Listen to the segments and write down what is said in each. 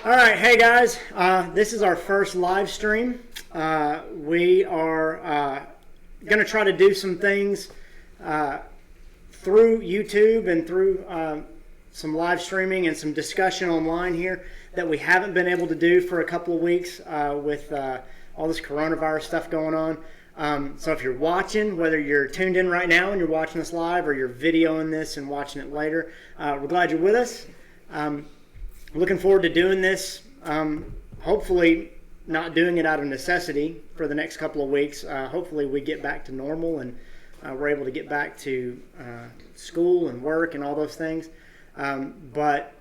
All right, hey guys, this is our first live stream. We are going to try to do some things through YouTube and through some live streaming and some discussion online here that we haven't been able to do for a couple of weeks with all this coronavirus stuff going on. So if you're watching, whether you're tuned in right now and you're watching this live or you're videoing this and watching it later, we're glad you're with us. Looking forward to doing this, hopefully not doing it out of necessity for the next couple of weeks. Hopefully we get back to normal and we're able to get back to school and work and all those things. But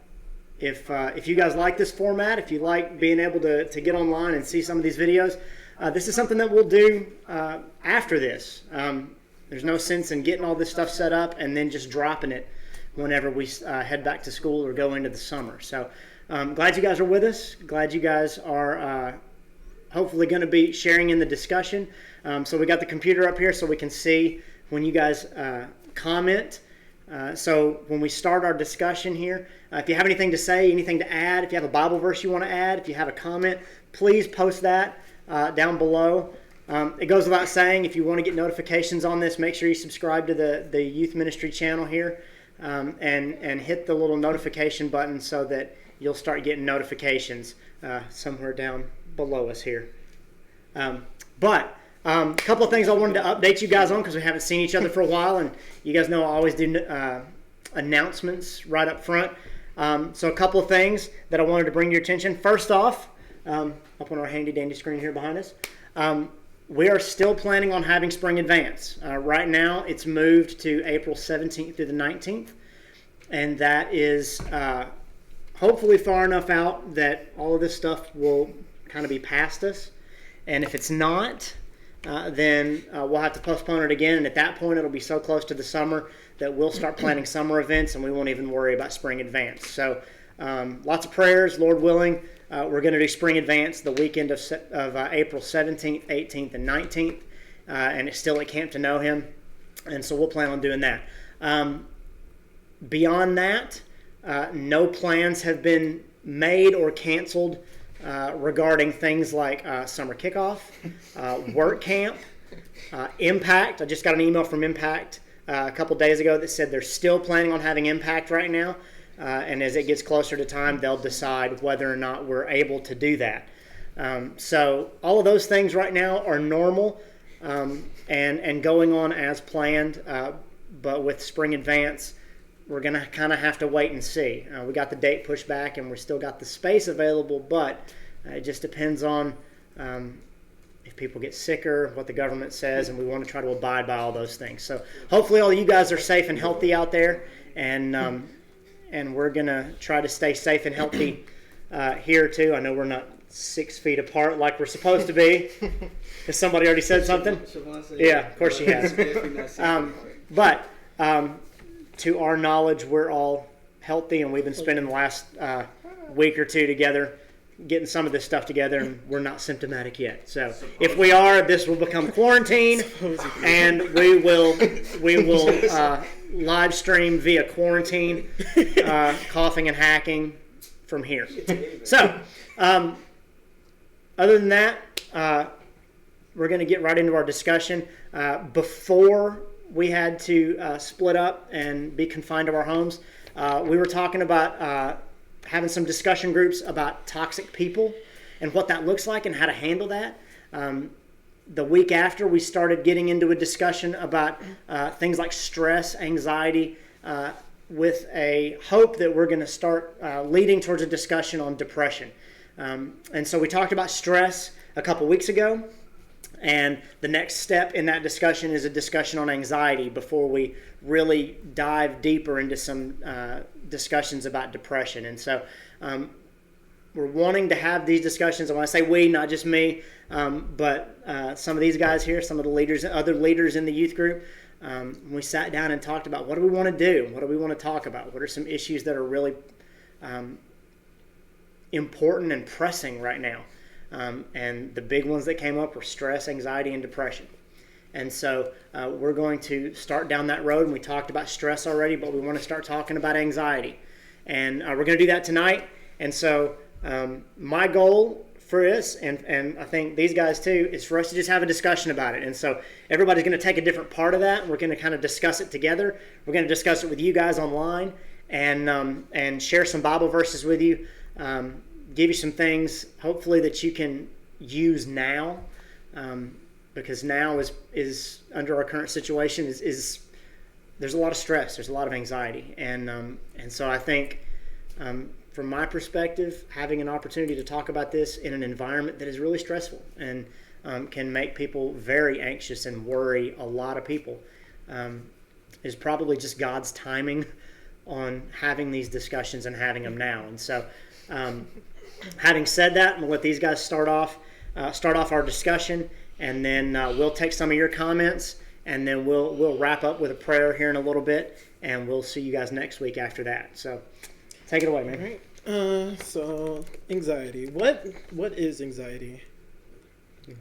if you guys like this format, if you like being able to get online and see some of these videos, this is something that we'll do after this. There's no sense in getting all this stuff set up and then just dropping it whenever we head back to school or go into the summer. So glad you guys are with us. Glad you guys are hopefully going to be sharing in the discussion. So we got the computer up here so we can see when you guys comment. So when we start our discussion here, if you have anything to say, anything to add, if you have a Bible verse you want to add, if you have a comment, please post that down below. It goes without saying, if you want to get notifications on this, make sure you subscribe to the youth ministry channel here. And hit the little notification button so that you'll start getting notifications somewhere down below us here. But a couple of things I wanted to update you guys on because we haven't seen each other for a while, and you guys know I always do announcements right up front. So a couple of things that I wanted to bring to your attention. First off, up on our handy dandy screen here behind us, we are still planning on having spring advance. Right now, it's moved to April 17th through the 19th, and that is hopefully far enough out that all of this stuff will kind of be past us. And if it's not, then we'll have to postpone it again, and at that point, it'll be so close to the summer that we'll start planning summer events, and we won't even worry about spring advance. So lots of prayers, Lord willing. We're going to do spring advance the weekend of April 17th, 18th, and 19th, and it's still at Camp to Know Him, and so we'll plan on doing that. Beyond that, no plans have been made or canceled regarding things like summer kickoff, work camp, Impact. I just got an email from Impact a couple days ago that said they're still planning on having Impact right now. And as it gets closer to time, they'll decide whether or not we're able to do that. So all of those things right now are normal and going on as planned. But with spring advance, we're going to kind of have to wait and see. We got the date pushed back and we still got the space available, but it just depends on if people get sicker, what the government says, and we want to try to abide by all those things. So hopefully all you guys are safe and healthy out there, and we're going to try to stay safe and healthy here, too. I know we're not 6 feet apart like we're supposed to be. Has somebody already said something? Yeah, of course she has. But to our knowledge, we're all healthy, and we've been spending the last week or two together getting some of this stuff together, and we're not symptomatic yet. So if we are, this will become quarantine, and we will live stream via quarantine, coughing and hacking from here. So, other than that, we're going to get right into our discussion. Before we had to split up and be confined to our homes, we were talking about having some discussion groups about toxic people and what that looks like and how to handle that. The week after, we started getting into a discussion about things like stress, anxiety, with a hope that we're going to start leading towards a discussion on depression. And so we talked about stress a couple weeks ago, and the next step in that discussion is a discussion on anxiety before we really dive deeper into some discussions about depression. And so we're wanting to have these discussions. And when I say we, not just me, but some of these guys here, some of the leaders, other leaders in the youth group, we sat down and talked about what do we want to do? What do we want to talk about? What are some issues that are really important and pressing right now? And the big ones that came up were stress, anxiety, and depression. And so we're going to start down that road. And we talked about stress already, but we want to start talking about anxiety. And we're going to do that tonight. And so My goal for this, and I think these guys too, is for us to just have a discussion about it. And so everybody's going to take a different part of that. We're going to kind of discuss it together. We're going to discuss it with you guys online and share some Bible verses with you, give you some things hopefully that you can use now, because now is under our current situation is there's a lot of stress, there's a lot of anxiety, and so I think from my perspective, having an opportunity to talk about this in an environment that is really stressful and can make people very anxious and worry a lot of people is probably just God's timing on having these discussions and having them now. And so having said that, I'm going to let these guys start off our discussion, and then we'll take some of your comments, and then we'll wrap up with a prayer here in a little bit, and we'll see you guys next week after that. So take it away, man. All right. So anxiety. What is anxiety?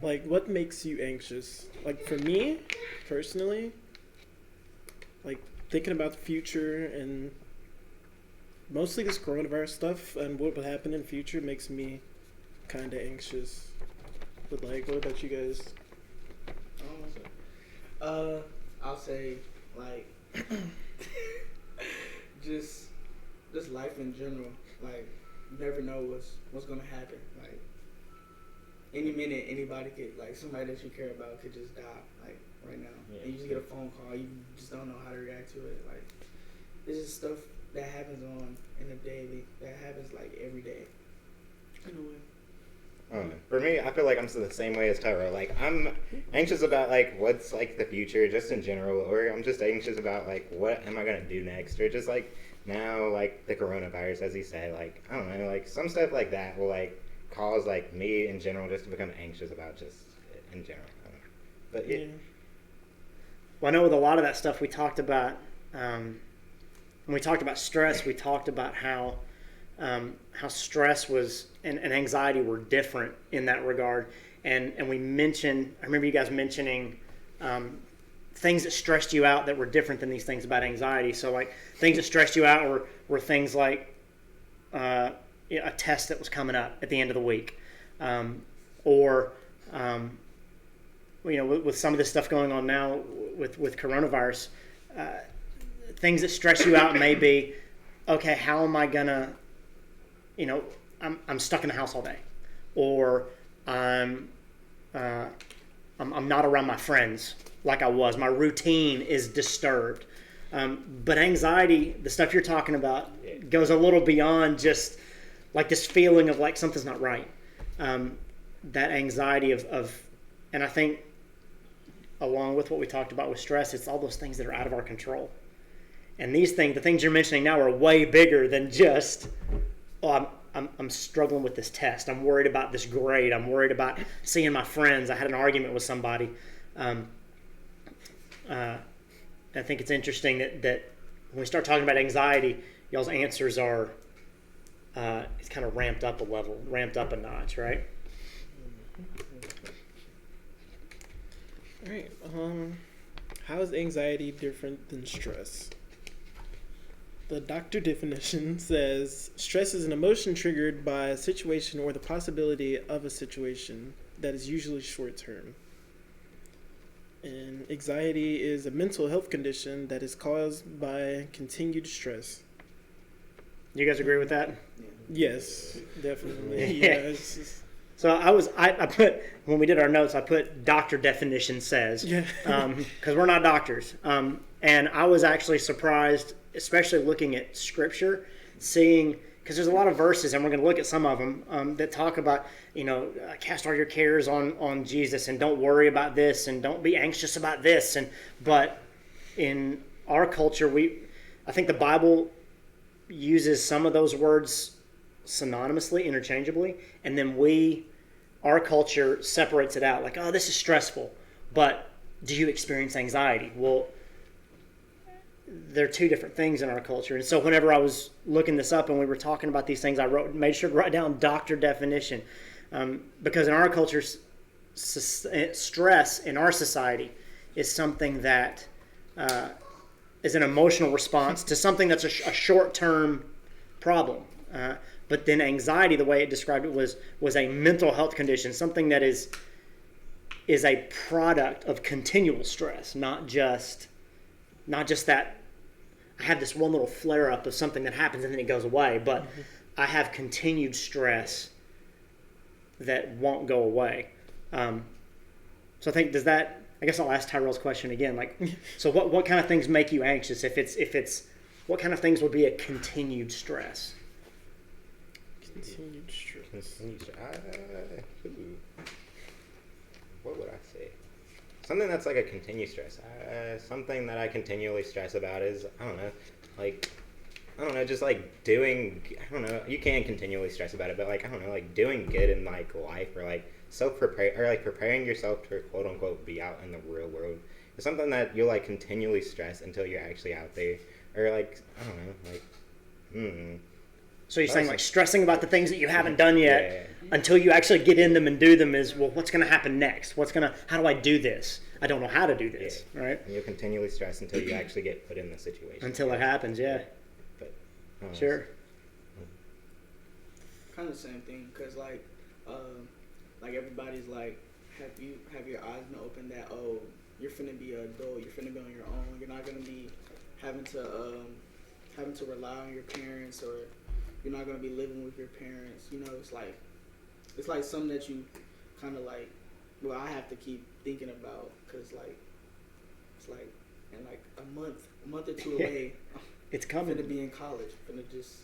Like, what makes you anxious? Like, for me, personally, like, thinking about the future and mostly this coronavirus stuff and what will happen in the future makes me kind of anxious. But, like, what about you guys? I'll say, like, just life in general. Like, you never know what's gonna happen. Like, any minute, anybody could, like, somebody that you care about could just die, like, right now. Yeah. And you just get a phone call, you just don't know how to react to it. Like, it's just stuff that happens in the daily, that happens, like, every day. In a way. For me, I feel like I'm the same way as Tyro. Like, I'm anxious about, like, what's, like, the future, just in general, or I'm just anxious about, like, what am I going to do next, or just, like, now, like, the coronavirus, as he said, like, I don't know, like, some stuff like that will, like, cause, like, me in general just to become anxious about just in general. I don't know. But, yeah. Well, I know with a lot of that stuff we talked about, when we talked about stress, we talked about how stress was and anxiety were different in that regard, and we mentioned, I remember you guys mentioning things that stressed you out that were different than these things about anxiety. So, like, things that stressed you out were things like a test that was coming up at the end of the week, or with some of this stuff going on now with coronavirus, things that stress you out may be, okay, how am I gonna, I'm stuck in the house all day, or I'm not around my friends like I was. My routine is disturbed. But anxiety, the stuff you're talking about, goes a little beyond just like this feeling of like something's not right. That anxiety of, and I think along with what we talked about with stress, it's all those things that are out of our control. And these things, the things you're mentioning now, are way bigger than just, I'm struggling with this test. I'm worried about this grade. I'm worried about seeing my friends. I had an argument with somebody. I think it's interesting that when we start talking about anxiety, y'all's answers are it's kind of ramped up a notch, right? All right. How is anxiety different than stress? The doctor definition says, stress is an emotion triggered by a situation or the possibility of a situation that is usually short-term. And anxiety is a mental health condition that is caused by continued stress. You guys agree with that? Yes, definitely. Yeah. So I put, when we did our notes, I put doctor definition says, because we're not doctors. And I was actually surprised, especially looking at scripture, seeing, because there's a lot of verses, and we're going to look at some of them, that talk about, cast all your cares on Jesus, and don't worry about this, and don't be anxious about this. But in our culture, I think the Bible uses some of those words synonymously, interchangeably, and then our culture separates it out, like, oh, this is stressful, but do you experience anxiety? Well, they're two different things in our culture. And so whenever I was looking this up and we were talking about these things, I made sure to write down doctor definition, because in our culture, stress in our society is something that is an emotional response to something that's a short-term problem. But then anxiety, the way it described it, was a mental health condition, something that is a product of continual stress, not just that I have this one little flare up of something that happens and then it goes away, but I have continued stress that won't go away. So I think I guess I'll ask Tyrell's question again. Like, so what kind of things make you anxious? If it's what kind of things would be a continued stress? Continued stress. What would I say? Something that's like a continued stress. Something that I continually stress about is, I don't know, just like doing, I don't know, you can continually stress about it, but like, I don't know, like doing good in like life, or like preparing yourself to quote unquote be out in the real world is something that you'll like continually stress until you're actually out there. Or like, I don't know, like, So you're saying like stressing about the things that you haven't done yet until you actually get in them and do them is, well, what's going to happen next? How do I do this? I don't know how to do this, right? And you'll continually stress until you actually get put in the situation. Until it happens, yeah. But, I don't know. Sure. Kind of the same thing, cause like everybody's like, have your eyes been opened that you're finna be an adult, you're finna be on your own, you're not gonna be having to rely on your parents, or you're not gonna be living with your parents. You know, it's like something that you kind of like. Well, I have to keep thinking about, cause like it's like in like a month or two away. It's coming. I'm finna be in college. I'm finna just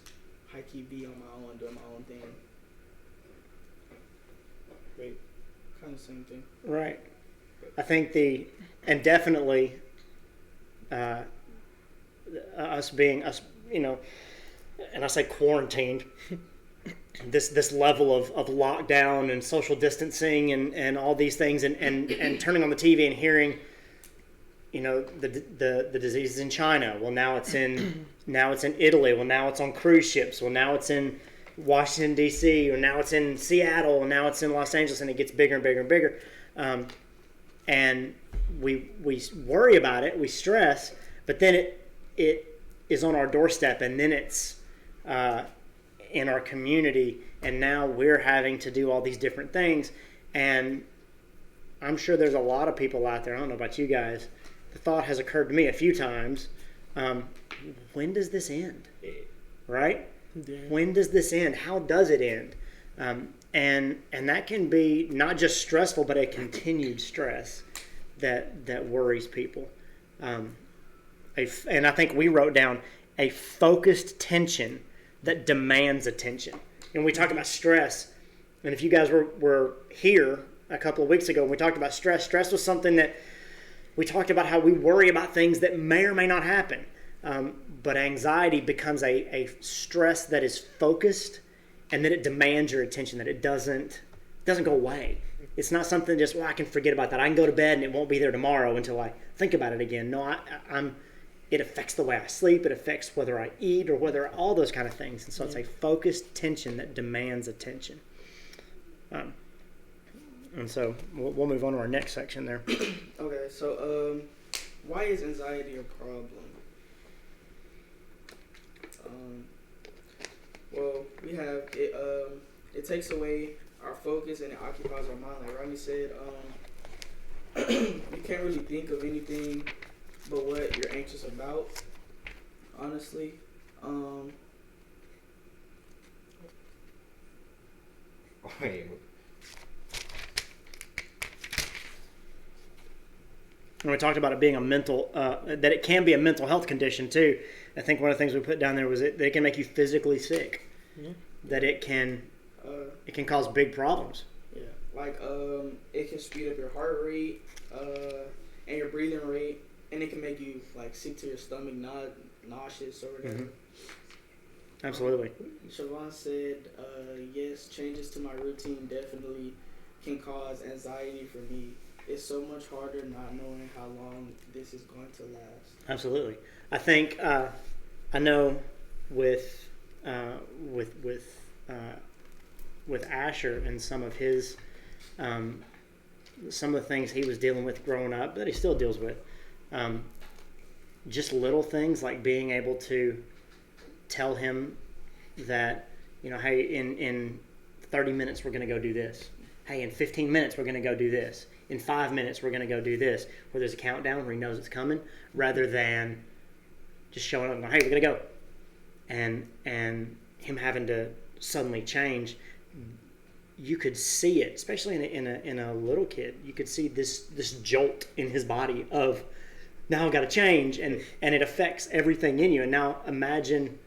high key be on my own, doing my own thing. Wait. Kind of same thing. Right. I think and definitely us, you know, and I say quarantined, this level of lockdown and social distancing and all these things, and turning on the TV and hearing, you know, the disease is in China. Well, now it's in Italy. Well, now it's on cruise ships. Well, now it's in Washington D.C. or now it's in Seattle, and now it's in Los Angeles, and it gets bigger and bigger and bigger. And we worry about it, we stress, but then it is on our doorstep, and then it's in our community, and now we're having to do all these different things. And I'm sure there's a lot of people out there, I don't know about you guys, the thought has occurred to me a few times, when does this end? Right? Yeah. When does this end? How does it end? And that can be not just stressful, but a continued stress that worries people. And I think we wrote down a focused tension that demands attention. And we talked about stress. And if you guys were here a couple of weeks ago when we talked about stress, stress was something that we talked about, how we worry about things that may or may not happen. But anxiety becomes a stress that is focused, and that it demands your attention, that it doesn't go away. It's not something just, well, I can forget about that. I can go to bed and it won't be there tomorrow until I think about it again. No, it affects the way I sleep. It affects whether I eat, or whether all those kind of things. And so it's a focused tension that demands attention. And so we'll move on to our next section there. Okay, so why is anxiety a problem? Well, we have it. It takes away our focus and it occupies our mind. Like Rodney said, you can't really think of anything but what you're anxious about. Honestly, Wait. And we talked about it being a mental, that it can be a mental health condition too. I think one of the things we put down there was that it can make you physically sick. Yeah. That it can cause big problems. yeah, like it can speed up your heart rate and your breathing rate, and it can make you like sick to your stomach, nauseous or whatever. Mm-hmm. Absolutely. Siobhan said, yes, changes to my routine definitely can cause anxiety for me. It's so much harder not knowing how long this is going to last. Absolutely. I think I know with Asher and some of his some of the things he was dealing with growing up, that he still deals with. Just little things like being able to tell him that hey, in 30 minutes we're going to go do this. Hey, in 15 minutes we're going to go do this. In 5 minutes we're going to go do this. Where there's a countdown where he knows it's coming, rather than just showing up and going, hey, we're going to go. And him having to suddenly change. You could see it, especially in a little kid. You could see this jolt in his body of, now I've got to change, and it affects everything in you. And now imagine,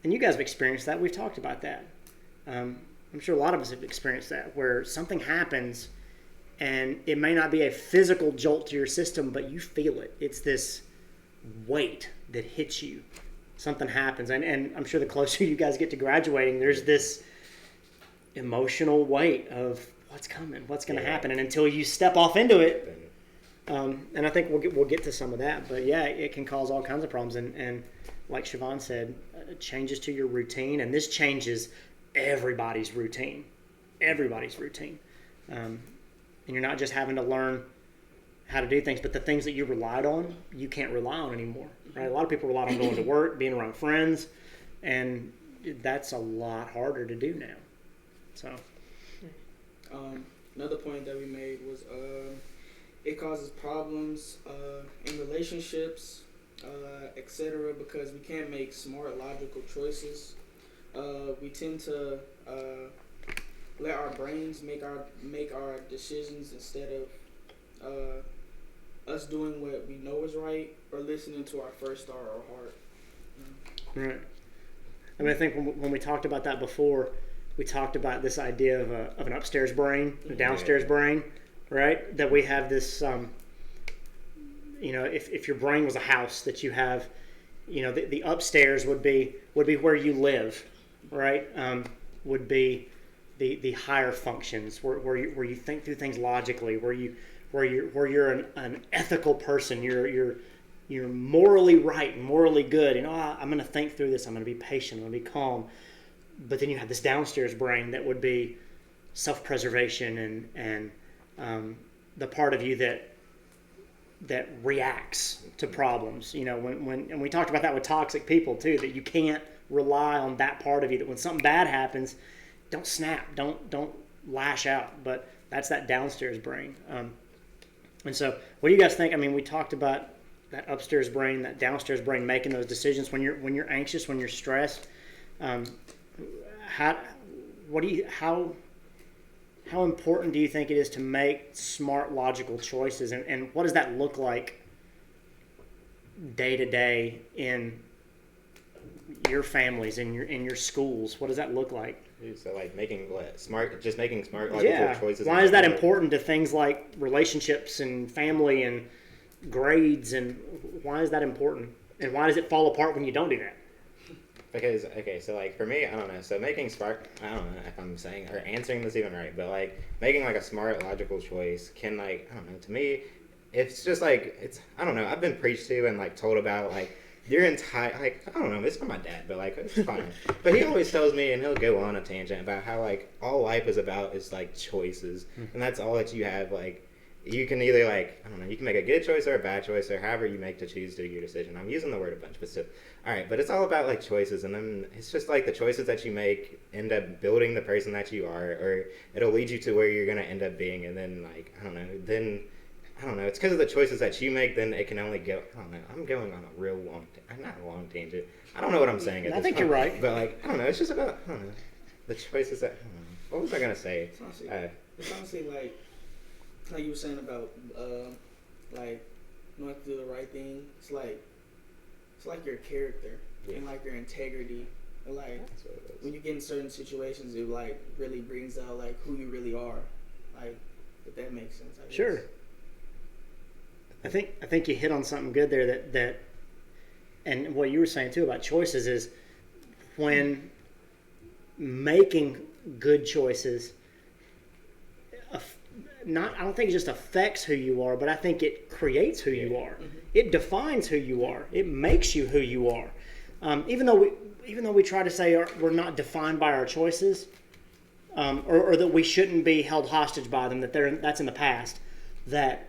and you guys have experienced that. We've talked about that. I'm sure a lot of us have experienced that, where something happens, and it may not be a physical jolt to your system, but you feel it. It's this weight that hits you. Something happens, and I'm sure the closer you guys get to graduating, there's this emotional weight of what's coming, what's going to happen, and until you step off into it, and I think we'll get to some of that, but yeah, it can cause all kinds of problems, and like Siobhan said, changes to your routine, and this changes everybody's routine, and you're not just having to learn how to do things, but the things that you relied on, you can't rely on anymore, right? A lot of people relied on going to work, being around friends, and that's a lot harder to do now. So, another point that we made was it causes problems in relationships, etc. because we can't make smart, logical choices. We tend to let our brains make our decisions instead of us doing what we know is right or listening to our first thought or heart. Right. I mean, I think when we talked about that before, we talked about this idea of an upstairs brain, a downstairs brain, right? That we have this, if your brain was a house, that you have, the upstairs would be where you live, right? Would be the higher functions, where you think through things logically, where you're an ethical person, you're morally right and morally good. I'm going to think through this. I'm going to be patient. I'm going to be calm. But then you have this downstairs brain that would be self-preservation and the part of you that reacts to problems. And we talked about that with toxic people too, that you can't rely on that part of you, that when something bad happens, don't snap, don't lash out. But that's that downstairs brain. And so what do you guys think? I mean, we talked about that upstairs brain, that downstairs brain making those decisions when you're anxious, when you're stressed. How important do you think it is to make smart, logical choices, and what does that look like day to day in your families, in your schools? What does that look like? So like making smart logical choices. Why is that important to things like relationships and family and grades, and why is that important? And why does it fall apart when you don't do that? Because, so like for me, I don't know. So I don't know if I'm saying or answering this even right, but like making like a smart, logical choice can, like, I don't know, to me, it's just like, I don't know, I've been preached to and like told about like your entire, like, I don't know, it's from my dad, but like it's fine. But he always tells me, and he'll go on a tangent about how like all life is about is like choices, and that's all that you have. Like you can either, like, I don't know, you can make a good choice or a bad choice, or however you make to choose to do your decision. I'm using the word a bunch, but still. All right, but it's all about like choices, and then it's just like the choices that you make end up building the person that you are, or it'll lead you to where you're gonna end up being, and then like I don't know, it's because of the choices that you make, then it can only go, I don't know, I'm going on a real long, not a long tangent. I don't know what I'm saying at this point. I think you're right. But like, I don't know, it's just about, I don't know, the choices that, I don't know. What was I gonna say? It's honestly like you were saying about like not to do the right thing. It's like your character and like your integrity. And like when you get in certain situations, it like really brings out like who you really are. Like, if that makes sense. I guess. Sure. I think you hit on something good there, that and what you were saying too about choices is when making good choices, I don't think it just affects who you are, but I think it creates who you are. Mm-hmm. It defines who you are. It makes you who you are. Even though we try to say we're not defined by our choices, or that we shouldn't be held hostage by them, that's in the past, that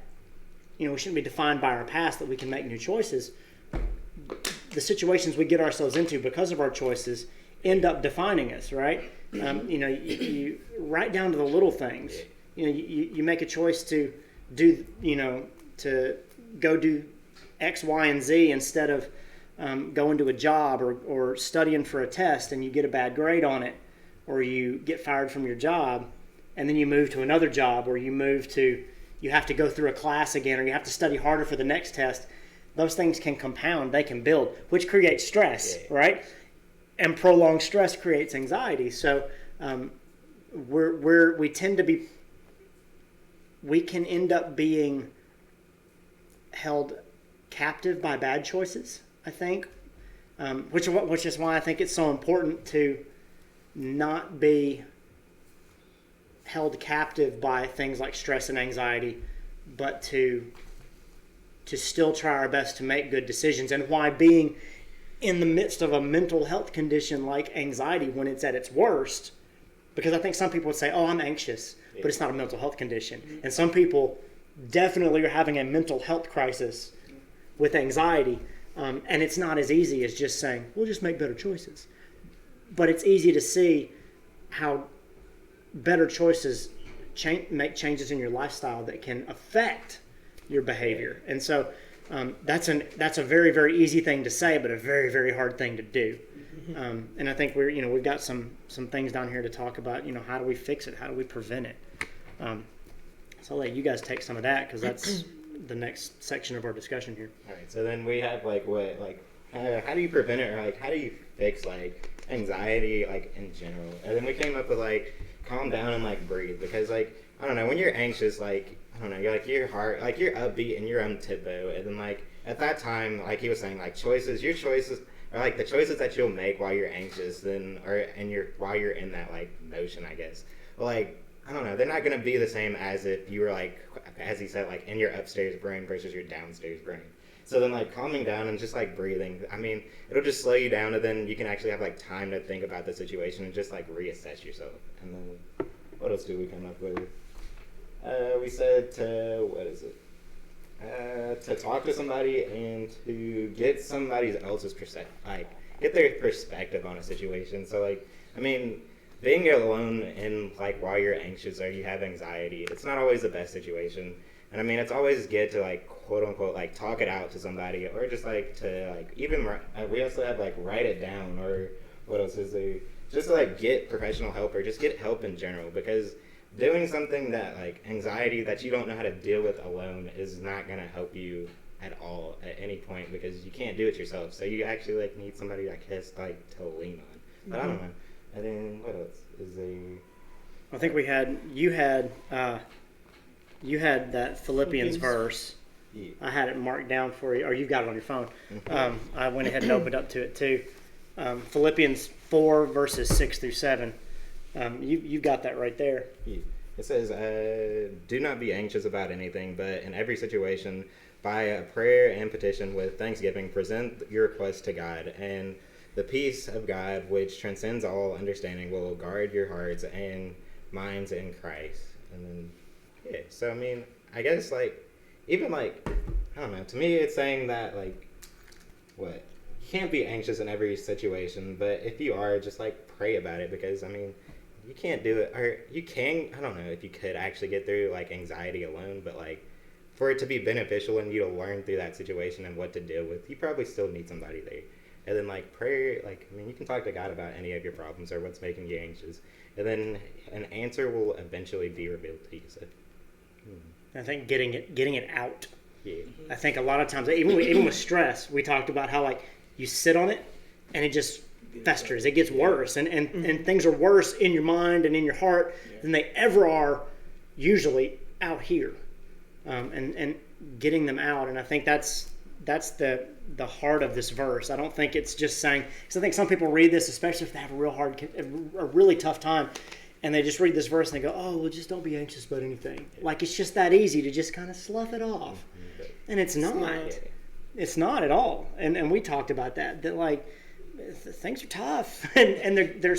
we shouldn't be defined by our past, that we can make new choices. The situations we get ourselves into because of our choices, end up defining us, right? You right down to the little things. You make a choice to do, to go do X, Y, and Z instead of going to a job or studying for a test and you get a bad grade on it, or you get fired from your job and then you move to another job, or you have to go through a class again, or you have to study harder for the next test. Those things can compound, they can build, which creates stress, right? And prolonged stress creates anxiety. So we can end up being held captive by bad choices, I think, which is why I think it's so important to not be held captive by things like stress and anxiety, but to still try our best to make good decisions, and why being in the midst of a mental health condition like anxiety when it's at its worst, because I think some people would say, oh, I'm anxious, but it's not a mental health condition. And some people definitely are having a mental health crisis with anxiety, and it's not as easy as just saying, we'll just make better choices. But it's easy to see how better choices make changes in your lifestyle that can affect your behavior. And so that's a very, very easy thing to say, but a very, very hard thing to do. And I think we've got some things down here to talk about. How do we fix it? How do we prevent it? So I'll let you guys take some of that, because that's the next section of our discussion here. All right. So then we have how do you prevent it, or how do you fix anxiety in general? And then we came up with calm down and breathe, because I don't know, when you're anxious, I don't know, your heart, you're upbeat and you're on tempo, and then at that time, he was saying, your choices are the choices that you'll make while you're anxious, while you're in that motion, I guess. Well, I don't know, they're not gonna be the same as if you were as he said, in your upstairs brain versus your downstairs brain. So then calming down and just breathing, I mean, it'll just slow you down, and then you can actually have time to think about the situation and just reassess yourself. And then what else do we come up with? We said to talk to somebody and to get somebody else's get their perspective on a situation. So I mean, being alone and while you're anxious or you have anxiety, it's not always the best situation. And I mean, it's always good to quote unquote talk it out to somebody, or just to even we also have write it down, or what else is there? Just to get professional help, or just get help in general, because doing something that anxiety that you don't know how to deal with alone is not gonna help you at all at any point, because you can't do it yourself. So you actually need somebody, I guess, to lean on. But I don't know. And then what else is there? I think you had that Philippians verse. Yeah. I had it marked down for you, or you've got it on your phone. I went ahead and opened up to it too. Philippians 4 verses 6 through 7. You've got that right there. Yeah. It says, do not be anxious about anything, but in every situation, by a prayer and petition with thanksgiving, present your requests to God, and the peace of God, which transcends all understanding, will guard your hearts and minds in Christ. And then, yeah, so I mean, I guess even I don't know, to me it's saying that you can't be anxious in every situation, but if you are, just pray about it, because I mean, you can't do it, or you can, I don't know if you could actually get through anxiety alone, but for it to be beneficial and you to learn through that situation and what to deal with, you probably still need somebody there. And then prayer, I mean, you can talk to God about any of your problems or what's making you anxious, and then an answer will eventually be revealed to you. So, I think getting it out. Yeah. I think a lot of times, even with stress, we talked about how you sit on it and it just festers. It gets worse, and things are worse in your mind and in your heart than they ever are usually out here. And getting them out, and I think that's the heart of this verse. I don't think it's just saying, because I think some people read this, especially if they have a really tough time, and they just read this verse and they go, oh, well, just don't be anxious about anything. It's just that easy to just kind of slough it off. And it's not. It's not at all. And we talked about that things are tough, and they're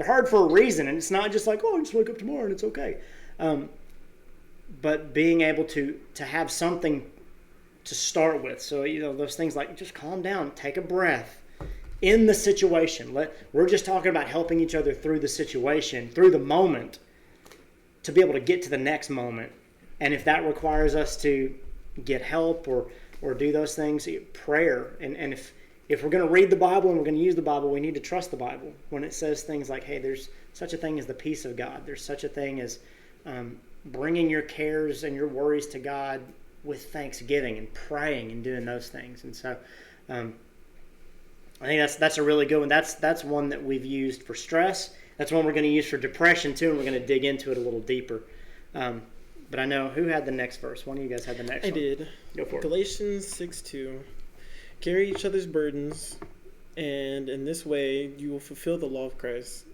hard for a reason, and it's not just oh, just wake up tomorrow and it's okay. But being able to have something to start with, so those things just calm down, take a breath, in the situation. We're just talking about helping each other through the situation, through the moment, to be able to get to the next moment. And if that requires us to get help or do those things, prayer. And if we're going to read the Bible and we're going to use the Bible, we need to trust the Bible when it says things like, hey, there's such a thing as the peace of God. There's such a thing as bringing your cares and your worries to God with thanksgiving and praying and doing those things. And so I think that's a really good one. That's one that we've used for stress. That's one we're going to use for depression too, and we're going to dig into it a little deeper. But I know, who had the next verse? One of you guys had the next one. I did. Go for it. Galatians 6:2. Carry each other's burdens, and in this way you will fulfill the law of Christ.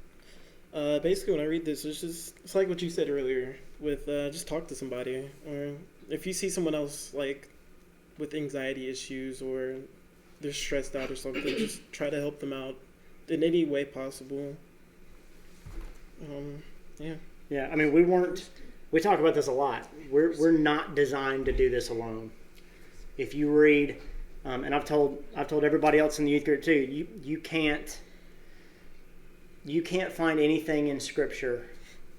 Basically, when I read this, it's like what you said earlier with just talk to somebody. Or if you see someone else like with anxiety issues or they're stressed out or something, just try to help them out in any way possible. Yeah, I mean, we talk about this a lot. We're not designed to do this alone. If you read, and I've told everybody else in the youth group too, you can't find anything in Scripture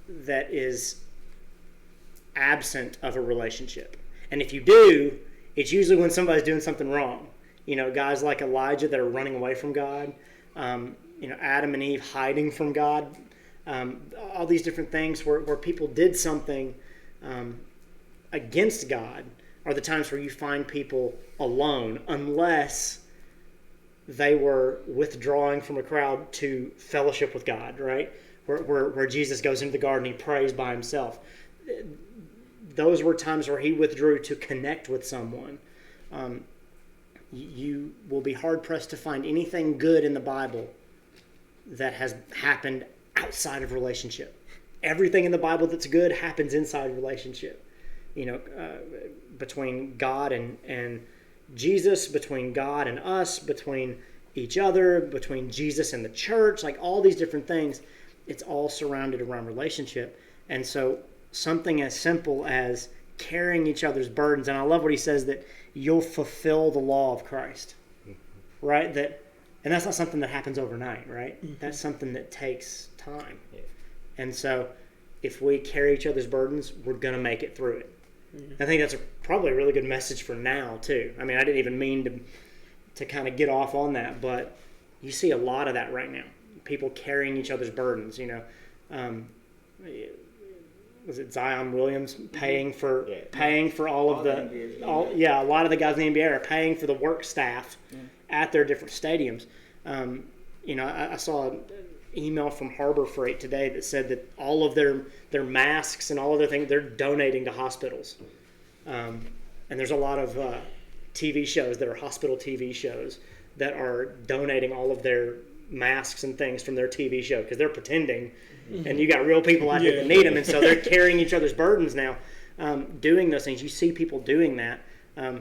that is absent of a relationship. And if you do, it's usually when somebody's doing something wrong. You know, guys like Elijah that are running away from God. Adam and Eve hiding from God. All these different things where people did something against God are the times where you find people alone, unless they were withdrawing from a crowd to fellowship with God, right? Where Jesus goes into the garden, he prays by himself. Those were times where he withdrew to connect with someone. You will be hard-pressed to find anything good in the Bible that has happened outside of relationship. Everything in the Bible that's good happens inside relationship. Between God and Jesus, between God and us, between each other, between Jesus and the church, like all these different things, it's all surrounded around relationship. And so something as simple as carrying each other's burdens, and I love what he says, that you'll fulfill the law of Christ, right? And that's not something that happens overnight, right? Mm-hmm. That's something that takes time. Yeah. And so if we carry each other's burdens, we're going to make it through it. Mm-hmm. I think that's probably a really good message for now, too. I mean, I didn't even mean to kind of get off on that, but you see a lot of that right now. People carrying each other's burdens, was it Zion Williams paying for all of the a lot of the guys in the NBA are paying for the work staff at their different stadiums. I saw an email from Harbor Freight today that said that all of their masks and all of their things they're donating to hospitals. And there's a lot of TV shows that are hospital TV shows that are donating all of their masks and things from their TV show because they're pretending. And you got real people out here that need them, and so they're carrying each other's burdens now, doing those things. You see people doing that. I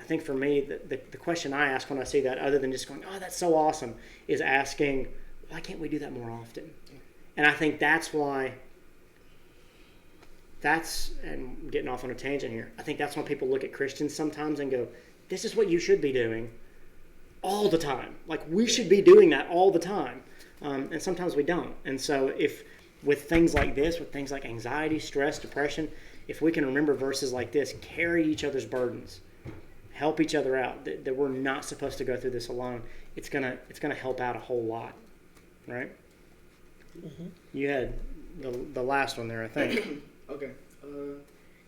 think for me, the question I ask when I see that, other than just going, oh, that's so awesome, is asking, why can't we do that more often? And I think that's why, and getting off on a tangent here, I think that's why people look at Christians sometimes and go, this is what you should be doing all the time. Like, we should be doing that all the time. And sometimes we don't. And so if with things like this, with things like anxiety, stress, depression, if we can remember verses like this, carry each other's burdens, help each other out, that we're not supposed to go through this alone, it's gonna help out a whole lot, right? Mm-hmm. You had the last one there, I think. Okay.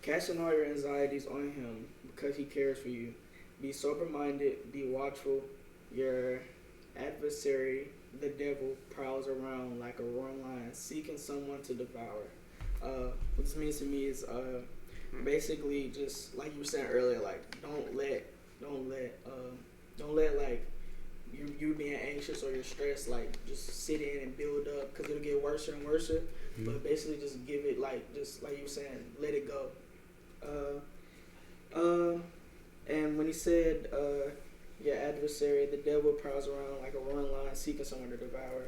Casting all your anxieties on him because he cares for you. Be sober-minded, be watchful. Your adversary, the devil, prowls around like a roaring lion, seeking someone to devour. What this means to me is basically just like you were saying earlier, like don't let like you being anxious or you're stressed like just sit in and build up because it'll get worse and worse. Mm-hmm. But basically just give it just like you were saying, let it go. And when he said your adversary, the devil, prowls around like a roaring lion seeking someone to devour.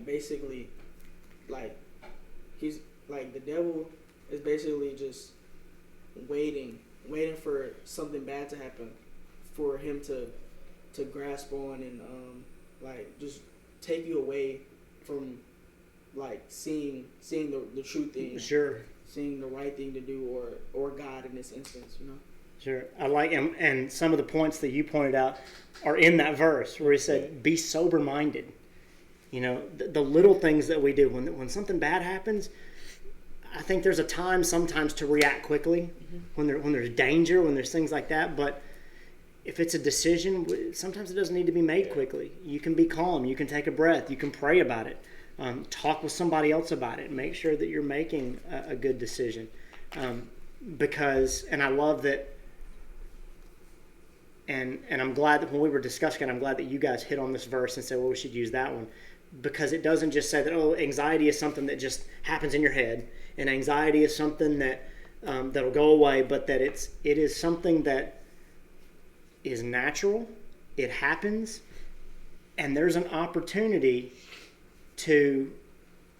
Basically, he's like the devil is basically just waiting for something bad to happen for him to to grasp on and like just take you away from like seeing the true thing, Sure. seeing the right thing to do, or God in this instance, you know. Sure. I like and some of the points that you pointed out are in that verse where he said, "Be sober-minded." You know, the little things that we do when something bad happens. I think there's a time sometimes to react quickly when there's danger, when there's things like that. But if it's a decision, sometimes it doesn't need to be made quickly. You can be calm. You can take a breath. You can pray about it. Talk with somebody else about it. Make sure that you're making a good decision. Because, and I love that, and I'm glad that when we were discussing it, I'm glad that you guys hit on this verse and said, well, we should use that one. Because it doesn't just say that, oh, anxiety is something that just happens in your head, and anxiety is something that that'll go away, but that it is something that is natural, it happens, and there's an opportunity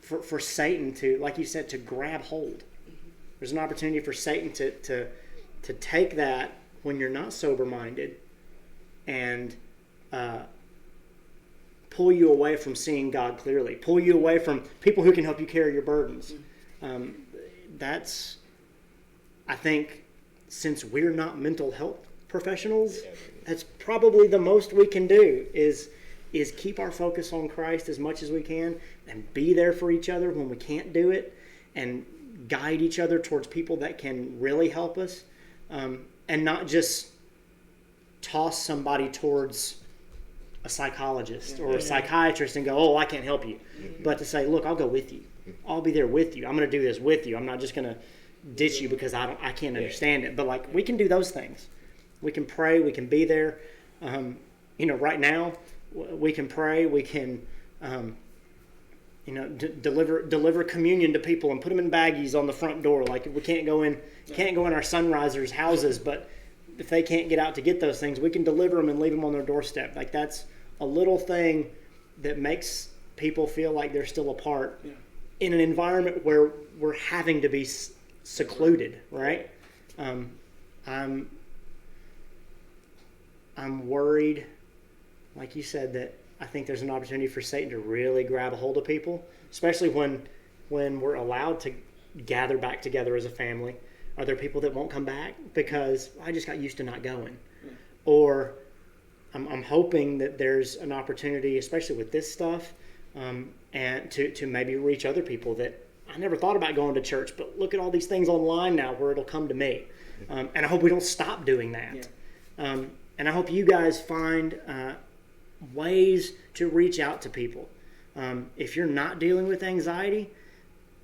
for Satan to, like you said, to grab hold. There's an opportunity for Satan to take that when you're not sober-minded and pull you away from seeing God clearly, pull you away from people who can help you carry your burdens. That's, I think, since we're not mental health professionals, that's probably the most we can do is keep our focus on Christ as much as we can and be there for each other when we can't do it and guide each other towards people that can really help us, and not just toss somebody towards a psychologist or a psychiatrist and go, oh, I can't help you. But to say, look, I'll go with you. I'll be there with you. I'm going to do this with you. I'm not just going to ditch you because I can't understand it. But like, we can do those things. We can pray. We can be there. Right now, we can pray. We can, deliver communion to people and put them in baggies on the front door. Like, we can't go in our sunrisers' houses, but if they can't get out to get those things, we can deliver them and leave them on their doorstep. Like, that's a little thing that makes people feel like they're still apart in an environment where we're having to be secluded, right? I'm worried, like you said, that I think there's an opportunity for Satan to really grab a hold of people, especially when we're allowed to gather back together as a family. Are there people that won't come back because I just got used to not going? Or I'm hoping that there's an opportunity, especially with this stuff, and to maybe reach other people that I never thought about going to church, but look at all these things online now where it'll come to me. And I hope we don't stop doing that. And I hope you guys find ways to reach out to people. If you're not dealing with anxiety,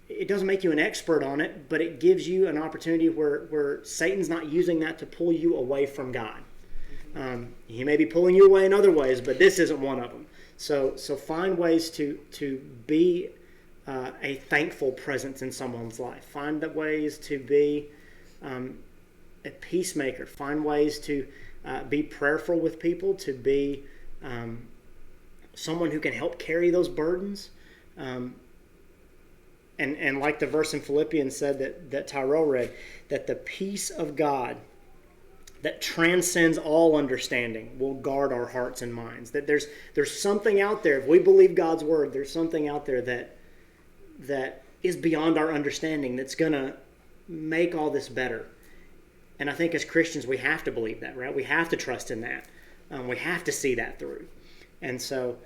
it doesn't make you an expert on it, but it gives you an opportunity where Satan's not using that to pull you away from God. He may be pulling you away in other ways, but this isn't one of them. So find ways to be a thankful presence in someone's life. Find the ways to be a peacemaker. Find ways to be prayerful with people, to be someone who can help carry those burdens. And like the verse in Philippians said that Tyrell read, that the peace of God that transcends all understanding will guard our hearts and minds. That there's something out there, if we believe God's word, there's something out there that is beyond our understanding that's going to make all this better. And I think as Christians, we have to believe that, right? We have to trust in that. We have to see that through. And so,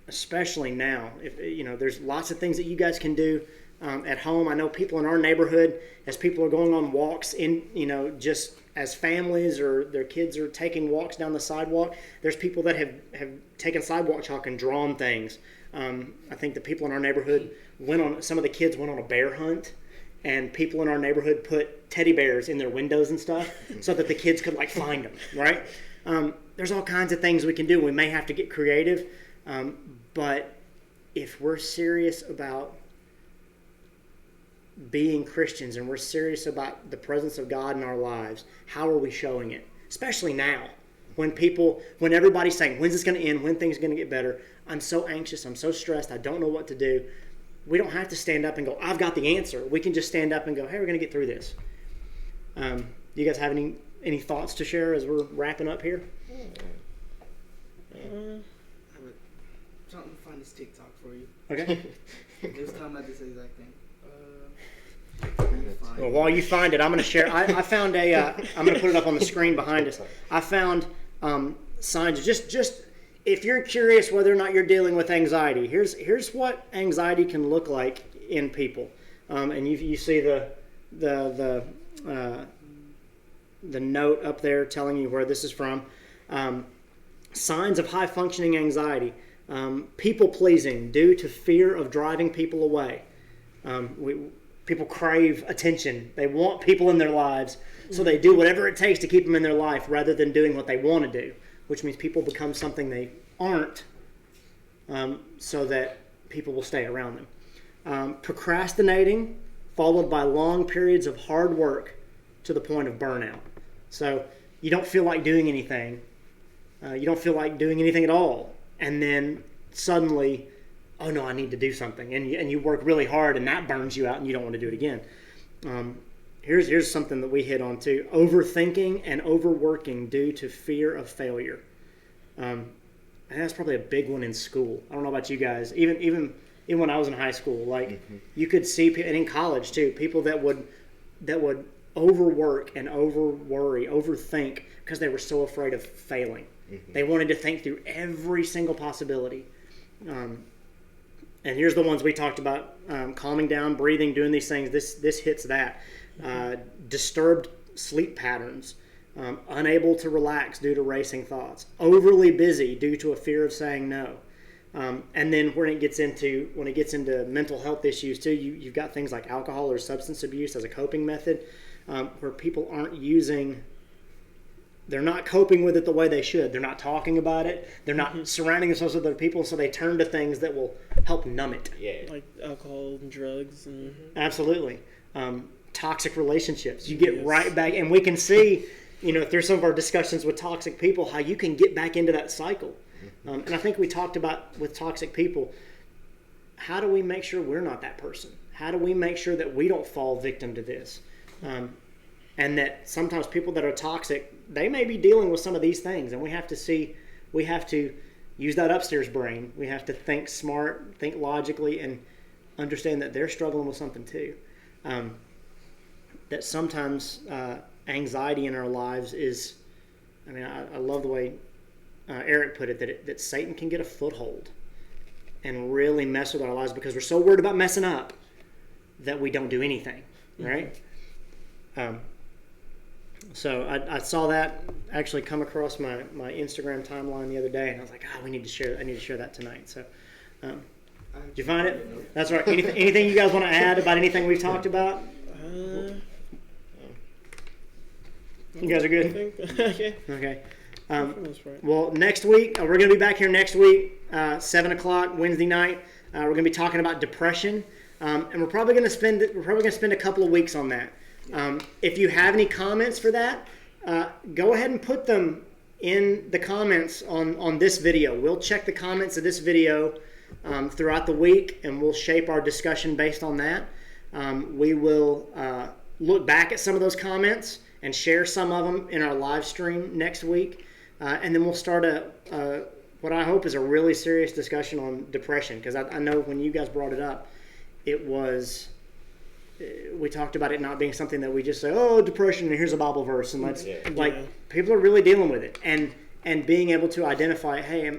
especially now, if there's lots of things that you guys can do at home. I know people in our neighborhood, as people are going on walks in, just as families or their kids are taking walks down the sidewalk, there's people that have taken sidewalk chalk and drawn things. I think the people in our neighborhood some of the kids went on a bear hunt, and people in our neighborhood put teddy bears in their windows and stuff so that the kids could find them, right? There's all kinds of things we can do. We may have to get creative, but if we're serious about being Christians and we're serious about the presence of God in our lives, how are we showing it? Especially now, when everybody's saying, when's this going to end? When things are going to get better? I'm so anxious. I'm so stressed. I don't know what to do. We don't have to stand up and go, I've got the answer. We can just stand up and go, hey, we're going to get through this. Do you guys have any any thoughts to share as we're wrapping up here? Something to find this TikTok for you. Okay. It was talking about this exact thing. Well, while you find it, I'm going to share. I found I'm going to put it up on the screen behind us. I found signs. Just if you're curious whether or not you're dealing with anxiety, here's what anxiety can look like in people. And you see the note up there telling you where this is from. Signs of high functioning anxiety. People pleasing due to fear of driving people away. People crave attention. They want people in their lives, so they do whatever it takes to keep them in their life rather than doing what they want to do, which means people become something they aren't, so that people will stay around them. Procrastinating, followed by long periods of hard work to the point of burnout. So you don't feel like doing anything. You don't feel like doing anything at all. And then suddenly, oh no, I need to do something. And you work really hard and that burns you out and you don't want to do it again. Here's something that we hit on too. Overthinking and overworking due to fear of failure. And that's probably a big one in school. I don't know about you guys. Even when I was in high school, like you could see, and in college too, people that would overwork and overthink because they were so afraid of failing. They wanted to think through every single possibility. And here's the ones we talked about: calming down, breathing, doing these things. This hits that. Disturbed sleep patterns, unable to relax due to racing thoughts, overly busy due to a fear of saying no. And then when it gets into mental health issues too, you've got things like alcohol or substance abuse as a coping method, where people they're not coping with it the way they should. They're not talking about it. They're not surrounding themselves with other people, so they turn to things that will help numb it. Yeah. Like alcohol and drugs. And Absolutely. Toxic relationships. You get right back, and we can see, through some of our discussions with toxic people, how you can get back into that cycle. And I think we talked about with toxic people, how do we make sure we're not that person? How do we make sure that we don't fall victim to this? And that sometimes people that are toxic, they may be dealing with some of these things, and we have to use that upstairs brain. We have to think smart, think logically, and understand that they're struggling with something too. That sometimes anxiety in our lives is, I love the way Eric put it, that Satan can get a foothold and really mess with our lives because we're so worried about messing up that we don't do anything, right? So I saw that actually come across my Instagram timeline the other day, and I was like, I need to share that tonight. So did you find it? That's right. Anything you guys want to add about anything we've talked about? You guys are good? Okay. Well, next week, we're going to be back here next week, 7 o'clock, Wednesday night. We're going to be talking about depression, and we're probably going to spend a couple of weeks on that. If you have any comments for that, go ahead and put them in the comments on this video. We'll check the comments of this video throughout the week, and we'll shape our discussion based on that. We will look back at some of those comments and share some of them in our live stream next week. And then we'll start what I hope is a really serious discussion on depression, because I know when you guys brought it up, we talked about it not being something that we just say, oh, depression, and here's a Bible verse, and people are really dealing with it, and being able to identify, hey,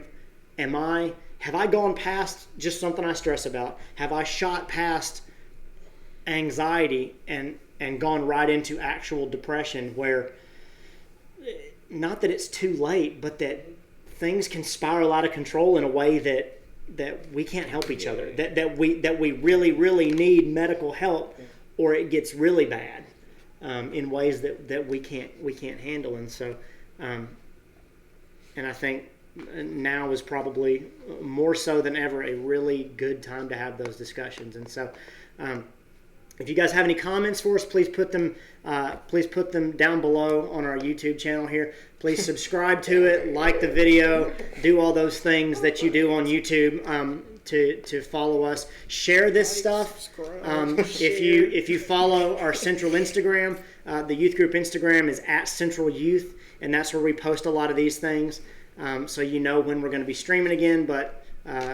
have I gone past just something I stress about? Have I shot past anxiety and gone right into actual depression, where not that it's too late, but that things can spiral out of control in a way that we can't help each other, that we really, really need medical help, or it gets really bad in ways that we can't handle. And so and I think now is probably more so than ever a really good time to have those discussions. And so if you guys have any comments for us, please put them down below on our YouTube channel here. Please subscribe to it, like the video, do all those things that you do on YouTube. to follow us. Share this stuff. Subscribe, If you follow our Central Instagram, the youth group Instagram is @CentralYouth, and that's where we post a lot of these things. So you know when we're going to be streaming again. But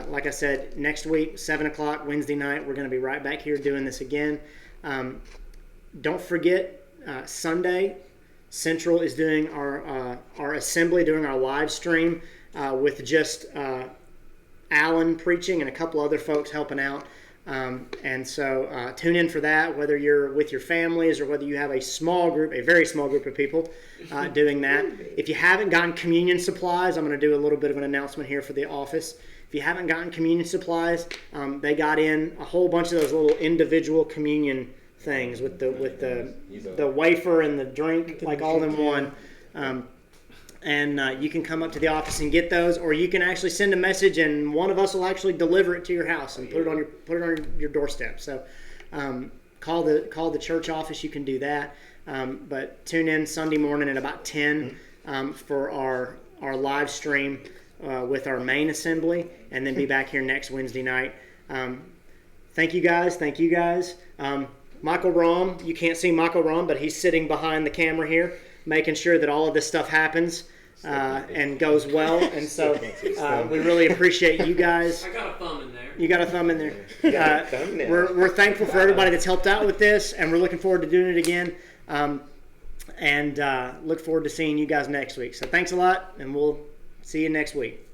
like I said, next week, 7 o'clock, Wednesday night, we're going to be right back here doing this again. Don't forget, Sunday, Central is doing our assembly, doing our live stream with just Alan preaching and a couple other folks helping out. And so tune in for that, whether you're with your families or whether you have a small group, a very small group of people doing that. If you haven't gotten communion supplies, I'm going to do a little bit of an announcement here for the office. If you haven't gotten communion supplies, they got in a whole bunch of those little individual communion things with the wafer and the drink, like all in one. And you can come up to the office and get those, or you can actually send a message, and one of us will actually deliver it to your house and put it on your doorstep. So call the church office. You can do that. But tune in Sunday morning at about 10 for our live stream with our main assembly, and then be back here next Wednesday night. Thank you guys. Michael Rom, you can't see Michael Rom, but he's sitting behind the camera here, making sure that all of this stuff happens and goes well. And so we really appreciate you guys. I got a thumb in there. You got a thumb in there. We're thankful for everybody that's helped out with this, and we're looking forward to doing it again. And look forward to seeing you guys next week. So thanks a lot, and we'll see you next week.